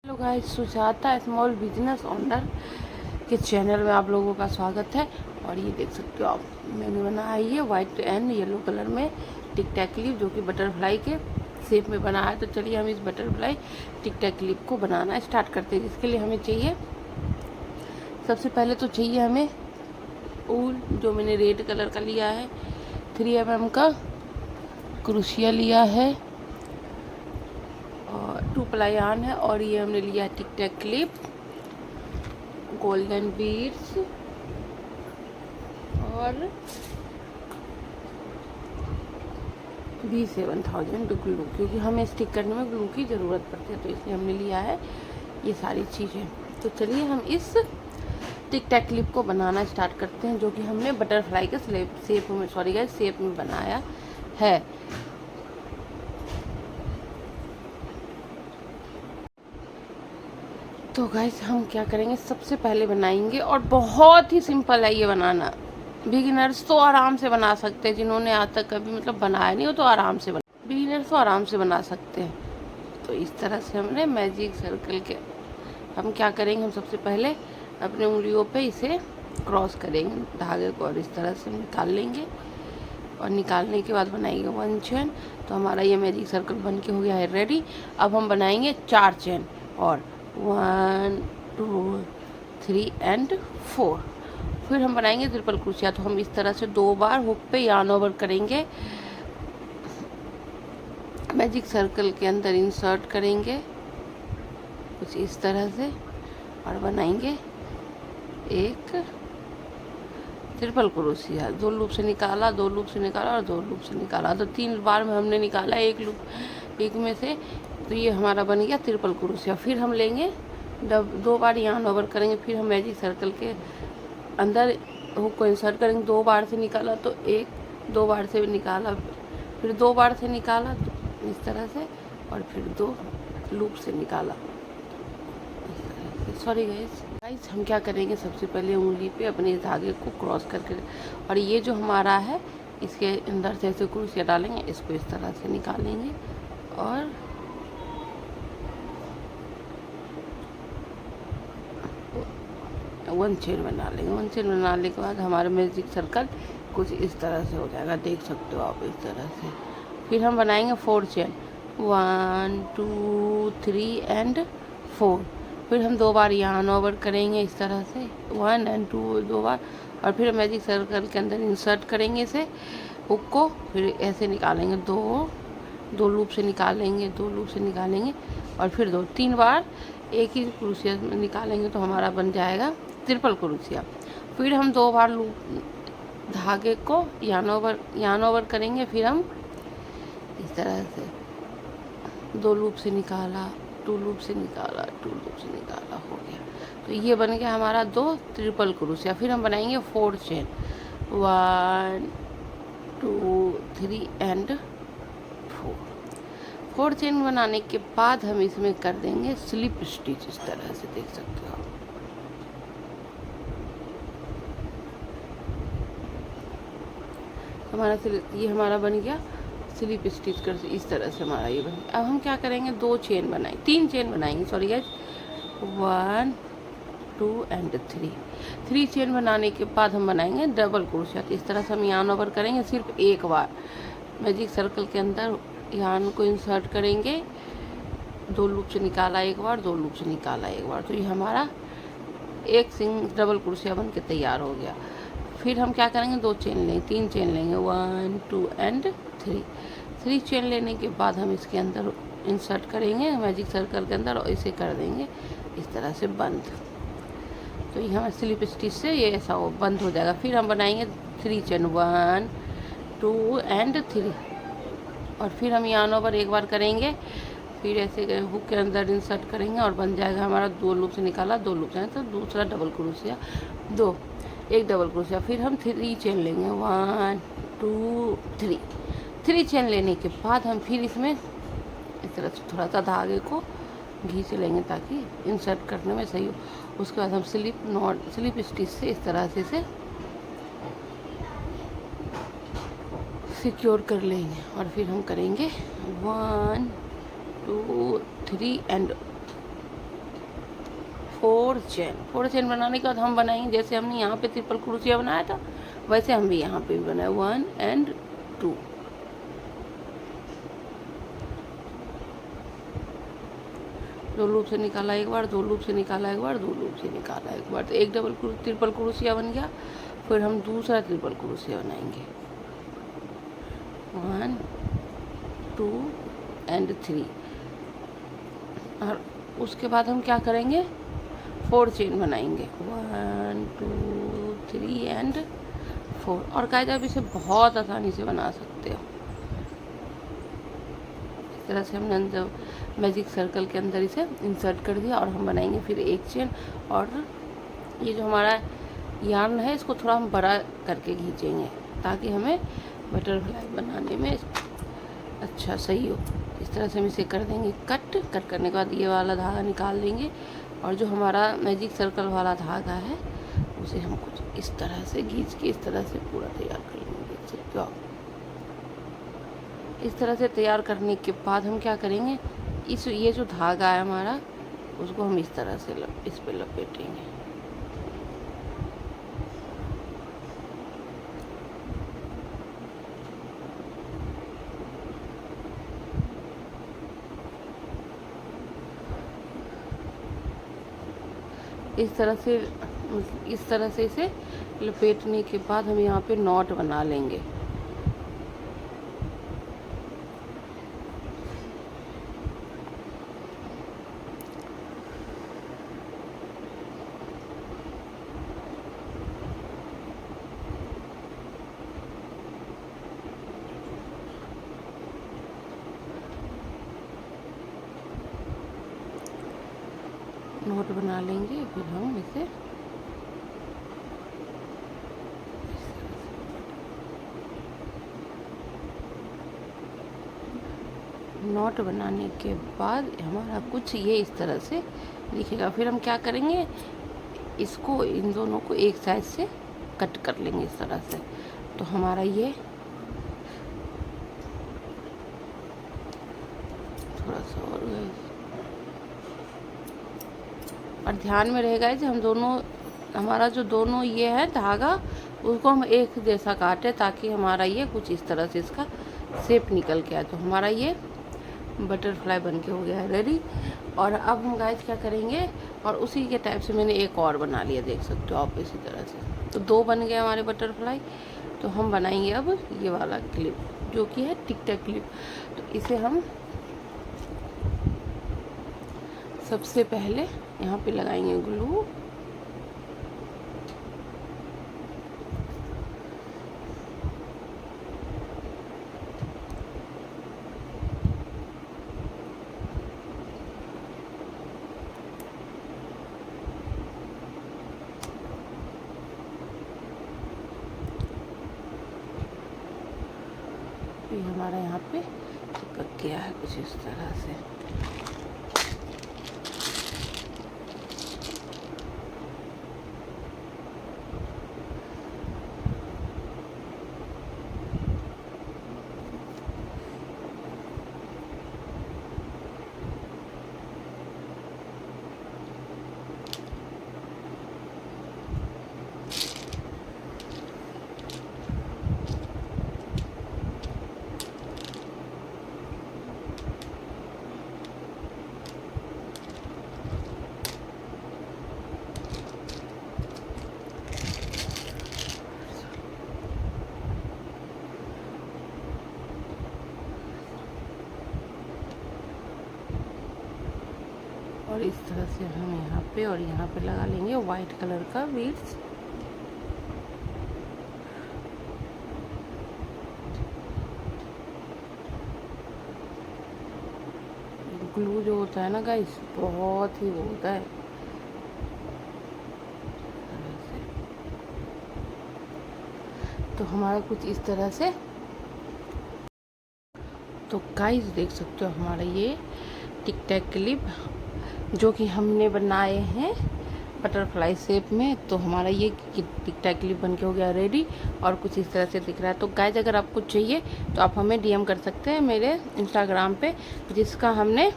Hello guys, Sujata small business owner के channel में आप लोगों का स्वागत है। और ये देख सकते हो आप, मैंने बनाया है ये वाइट एंड येलो कलर में टिक टैक क्लिप, जो कि बटरफ्लाई के शेप में बनाया है। तो चलिए हम इस बटरफ्लाई टिक टैक क्लिप को बनाना स्टार्ट करते हैं। इसके लिए हमें चाहिए, सबसे पहले तो चाहिए हमें ऊल, जो मैंने रेड कलर का लिया है। 3 mm का क्रोशिया लिया है और 2 प्लाई ऑन है। और ये हमने लिया है टिक टैक क्लिप, गोल्डन बीड्स और B7000 ग्लू, क्योंकि हमें स्टिक करने में ग्लू की ज़रूरत पड़ती है, तो इसलिए हमने लिया है ये सारी चीज़ें। तो चलिए हम इस टिक टैक क्लिप को बनाना स्टार्ट करते हैं, जो कि हमने बटरफ्लाई के शेप में बनाया है। तो गाइस, हम क्या करेंगे, सबसे पहले बनाएंगे, और बहुत ही सिंपल है ये बनाना। बिगिनर्स तो आराम से बना सकते हैं, जिन्होंने आज तक कभी बनाया नहीं हो तो बिगिनर्स तो आराम से बना सकते हैं। तो इस तरह से हमने मैजिक सर्कल के, हम क्या करेंगे, हम सबसे पहले अपने उंगलियों पे इसे क्रॉस करेंगे धागे को, और इस तरह से निकाल लेंगे। और निकालने के बाद बनाएंगे 1 चेन। तो हमारा ये मैजिक सर्कल बन के हो गया है रेडी। अब हम बनाएंगे 4 चेन, और 1 2 3 एंड 4। फिर हम बनाएंगे ट्रिपल क्रोशिया। तो हम इस तरह से 2 बार हुक पे यार्न ओवर करेंगे, मैजिक सर्कल के अंदर इंसर्ट करेंगे कुछ इस तरह से, और बनाएंगे एक ट्रिपल क्रोशिया। 2 लूप से निकाला, 2 लूप से निकाला और 2 लूप से निकाला। तो 3 बार में हमने निकाला एक में से। तो ये हमारा बन गया ट्रिपल क्रोशिया। फिर हम लेंगे 2 बार यार्न ओवर करेंगे। फिर हम मैजिक सर्कल के अंदर हुक को इंसर्ट करेंगे। 2 बार से निकाला तो 2 बार से निकाला, फिर 2 बार से निकाला तो इस तरह से, और फिर 2 लूप से निकाला। सॉरी गाइस, हम क्या करेंगे, सबसे पहले उंगली पे अपने इस धागे को क्रॉस करके, और ये जो हमारा है इसके अंदर से ऐसे क्रोशिया डालेंगे, इसको इस तरह से निकालेंगे और 1 चेन बना लेंगे। 1 चेन बनाने के बाद हमारा मैजिक सर्कल कुछ इस तरह से हो जाएगा, देख सकते हो आप इस तरह से। फिर हम बनाएंगे 4 चेन, 1 2 3 एंड 4। फिर हम 2 बार यार्न ओवर करेंगे इस तरह से, 1 एंड 2 2 बार। और फिर मैजिक सर्कल के अंदर इंसर्ट करेंगे इसे, हुक को, फिर ऐसे निकालेंगे, 2 लूप से निकालेंगे, 2 लूप से निकालेंगे, और फिर 3 बार एक ही क्रोशिया में निकालेंगे। तो हमारा बन जाएगा ट्रिपल क्रोशिया। फिर हम 2 बार लूप धागे को यार्न ओवर करेंगे। फिर हम इस तरह से 2 लूप से निकाला, 2 लूप से निकाला, 2 लूप से निकाला, हो गया। तो ये बन गया हमारा 2 ट्रिपल क्रोशिया। फिर हम बनाएंगे 4 चेन, 1 2 3 एंड 4 चेन बनाने के बाद हम इसमें कर देंगे स्लिप स्टिच, इस तरह से देख सकते हो आप। ये हमारा बन गया स्लिप स्टिच कर, इस तरह से हमारा ये बन गया। अब हम क्या करेंगे, 3 चेन बनाएंगे, सॉरी गाइस, 1 2 एंड 3 चेन बनाने के बाद हम बनाएंगे डबल क्रोशिया। तो इस तरह से हम यार्न ओवर करेंगे सिर्फ एक बार, मैजिक सर्कल के अंदर यार्न को इंसर्ट करेंगे, 2 लूप से निकाला एक बार, 2 लूप से निकाला एक बार। तो ये हमारा एक डबल क्रोशिया बन के तैयार हो गया। फिर हम क्या करेंगे, 2 चेन लेंगे, 3 चेन लेंगे, 1 2 एंड 3 चेन लेने के बाद हम इसके अंदर इंसर्ट करेंगे मैजिक सर्कल के अंदर, और इसे कर देंगे इस तरह से बंद। तो ये हमारे स्लिप स्टिच से ये ऐसा हो बंद हो जाएगा। फिर हम बनाएंगे 3 चेन, 1 2 एंड 3, और फिर हम यार्न ओवर एक बार करेंगे, फिर ऐसे हुक के अंदर इंसर्ट करेंगे, और बन जाएगा हमारा 2 लूप से निकाला, 2 लूप से, तो दूसरा डबल क्रोशिया, एक डबल क्रोशिया। फिर हम 3 चेन लेंगे, 1 2 3 चेन लेने के बाद हम फिर इसमें इस तरह से थोड़ा सा धागे को खींच लेंगे ताकि इंसर्ट करने में सही हो। उसके बाद हम स्लिप स्टिच से इस तरह से इसे सिक्योर कर लेंगे, और फिर हम करेंगे 1 2 3 एंड फोर चेन बनाने के बाद हम बनाएंगे जैसे हमने यहाँ पे ट्रिपल क्रोशिया बनाया था वैसे हम भी यहाँ पे भी बनाए 1 and 2। दो लूप से निकाला एक बार, दो लूप से निकाला एक बार, दो लूप से निकाला एक बार, तो एक ट्रिपल क्रोशिया बन गया। फिर हम दूसरा ट्रिपल क्रोशिया बनाएंगे 1 2 and 3, और उसके बाद हम क्या करेंगे 4 चेन बनाएंगे 1 2 3 and 4। और गाइस आप इसे बहुत आसानी से बना सकते हो। इस तरह से हमने अंदर मैजिक सर्कल के अंदर इसे इंसर्ट कर दिया और हम बनाएंगे फिर एक चेन। और ये जो हमारा यार्न है इसको थोड़ा हम बड़ा करके खींचेंगे ताकि हमें बटरफ्लाई बनाने में अच्छा सही हो। इस तरह से हम इसे कर देंगे कट करने के बाद ये वाला धागा निकाल देंगे और जो हमारा मैजिक सर्कल वाला धागा है उसे हम कुछ इस तरह से खींच के इस तरह से पूरा तैयार कर लेंगे। देख सकते हो आप। इस तरह से तैयार करने के बाद हम क्या करेंगे ये जो धागा है हमारा उसको हम इस तरह से इस पे लपेटेंगे। इस तरह से इसे लपेटने के बाद हम यहाँ पे नॉट बना लेंगे। नोट बना लेंगे फिर हम इसे नोट बनाने के बाद हमारा कुछ ये इस तरह से दिखेगा। फिर हम क्या करेंगे इसको इन दोनों को एक साइड से कट कर लेंगे इस तरह से। तो हमारा ये थोड़ा सा और ध्यान में रहेगा कि हम दोनों हमारा जो दोनों ये है धागा उसको हम एक जैसा काटे ताकि हमारा ये कुछ इस तरह से इसका शेप निकल के आए। तो हमारा ये बटरफ्लाई बन के हो गया है रेडी। और अब हम गाइस क्या करेंगे और उसी के टाइप से मैंने एक और बना लिया, देख सकते हो आप इसी तरह से। तो 2 बन गए हमारे बटरफ्लाई। तो हम बनाएंगे अब ये वाला क्लिप जो कि है टिक टैक क्लिप। तो इसे हम सबसे पहले यहाँ पे लगाएंगे ग्लू। ये हमारा यहाँ पे चिपक गया है कुछ इस तरह से। और इस तरह से हम यहाँ पे और यहाँ पे लगा लेंगे वाइट कलर का बीड्स। ग्लू जो होता है ना गाइस बहुत ही वो होता है। तो हमारा कुछ इस तरह से। तो गाइस देख सकते हो हमारा ये टिक टैक क्लिप जो कि हमने बनाए हैं बटरफ्लाई शेप में। तो हमारा ये टिक टैक क्लिप बन के हो गया रेडी और कुछ इस तरह से दिख रहा है। तो गाइस अगर आपको चाहिए तो आप हमें डीएम कर सकते हैं मेरे इंस्टाग्राम पे, जिसका हमने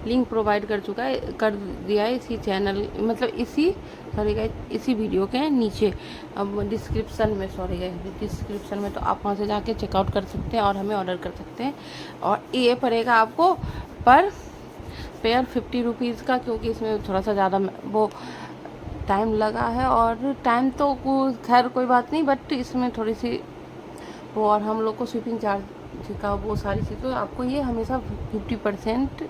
लिंक प्रोवाइड कर दिया है इसी चैनल, मतलब इसी वीडियो के नीचे, अब डिस्क्रिप्शन में, तो आप वहाँ से जाके चेकआउट कर सकते हैं और हमें ऑर्डर कर सकते हैं। और ये पड़ेगा आपको पर पेयर 50 रुपीज़ का, क्योंकि इसमें थोड़ा सा ज़्यादा वो टाइम लगा है, और टाइम तो खैर कोई बात नहीं, बट इसमें थोड़ी सी वो, और हम लोग को शिपिंग चार्ज का वो सारी चीज़, तो आपको ये हमेशा 50%